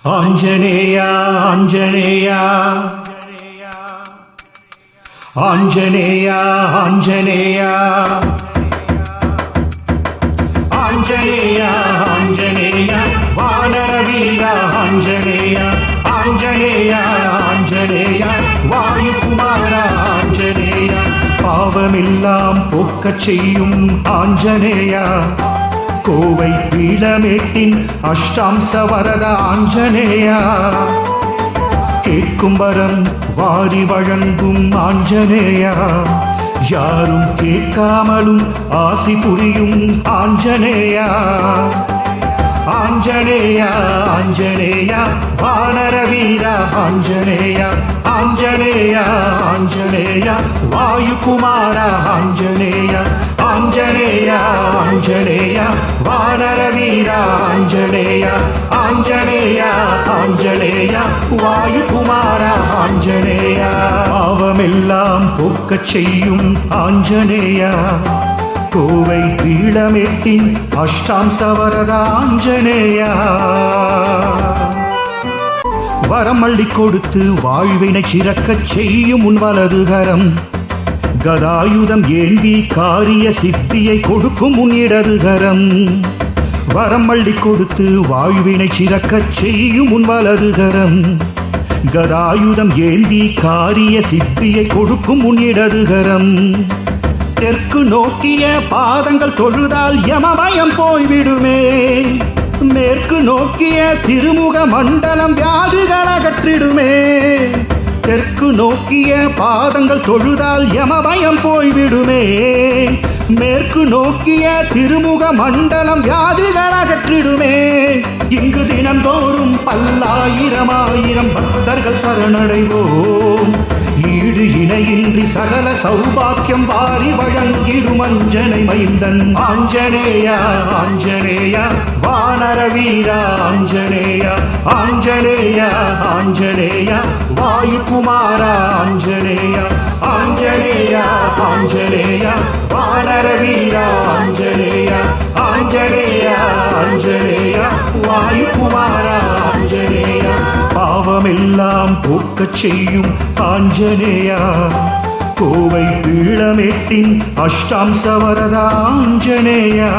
ஆஞ்சநேயா ஆஞ்சநேயா ஆஞ்சநேயா ஆஞ்சநேயா ஆஞ்சநேயா ஆஞ்சநேயா வானர வீரா ஆஞ்சநேயா ஆஞ்சநேயா ஆஞ்சநேயா வாயுகுமாரா ஆஞ்சநேயா பாவமெல்லாம் போக்கச் செய்யும் ஆஞ்சநேயா கோவை பீடமேட்டின் அஷ்டாம்ச வரத ஆஞ்சநேயா கேட்கும் வரம் வாரி வழங்கும் ஆஞ்சநேயா யாரும் கேட்காமலும் ஆசி புரியும் ஆஞ்சநேயா ஆஞ்சநேயா ஆஞ்சநேயா வானர வீரா ஆஞ்சநேயா ஆஞ்சநேயா ஆஞ்சநேயா வாயுகுமாரா ஆஞ்சநேயா ஆஞ்சநேயா ஆஞ்சநேயா வானர வீரா ஆஞ்சநேயா ஆஞ்சநேயா ஆஞ்சநேயா வாயுகுமாரா ஆஞ்சநேயா பாவமெல்லாம் போக்கச் செய்யும் ஆஞ்சநேயா கோவை பீடமேட்டின் அஷ்டாம்ச வரத ஆஞ்சநேயா வரம் அள்ளி கொடுத்து வாழ்வினை சிறக்கச் செய்யும் உன் வலதுகரம் கதாயுதம் ஏந்தி காரிய சித்தியை கொடுக்கும் உன் இடதுகரம் வரம் அள்ளி கொடுத்து வாழ்வினை சிறக்கச் செய்யும் உன் வலதுகரம் கதாயுதம் ஏந்தி காரிய சித்தியை கொடுக்கும் உன் இடதுகரம் தெற்கு நோக்கிய பாதங்கள் தொழுதால் யமபயம் போய்விடுமே மேற்கு நோக்கிய திருமுக மண்டலம் வியாதிகள் அகற்றிடுமே தெற்கு நோக்கிய பாதங்கள் தொழுதால் யமபயம் போய்விடுமே மேற்கு நோக்கிய திருமுக மண்டலம் வியாதிகள் அகற்றிடுமே இங்கு தினந்தோறும் பல்லாயிரம் பக்தர்கள் சரணடைவோம் ஈடு இணையின்றி சகல சௌபாக்கியம் வாரி வழங்கிடும் அஞ்சனை மைந்தன் ஆஞ்சநேயா ஆஞ்சநேயா வானர வீரா ஆஞ்சநேயா ஆஞ்சநேயா ஆஞ்சநேயா வாயுகுமாரா ஆஞ்சநேயா ஆஞ்சநேயா ஆஞ்சநேயா வானர வீரா ஆஞ்சநேயா ஆஞ்சநேயா ஆஞ்சநேயா வாயுகுமாரா ஆஞ்சநேயா பாவமெல்லாம் போக்கச் செய்யும் ஆஞ்சநேயா கோவை பீடமேட்டின் அஷ்டாம்ச வரத ஆஞ்சநேயா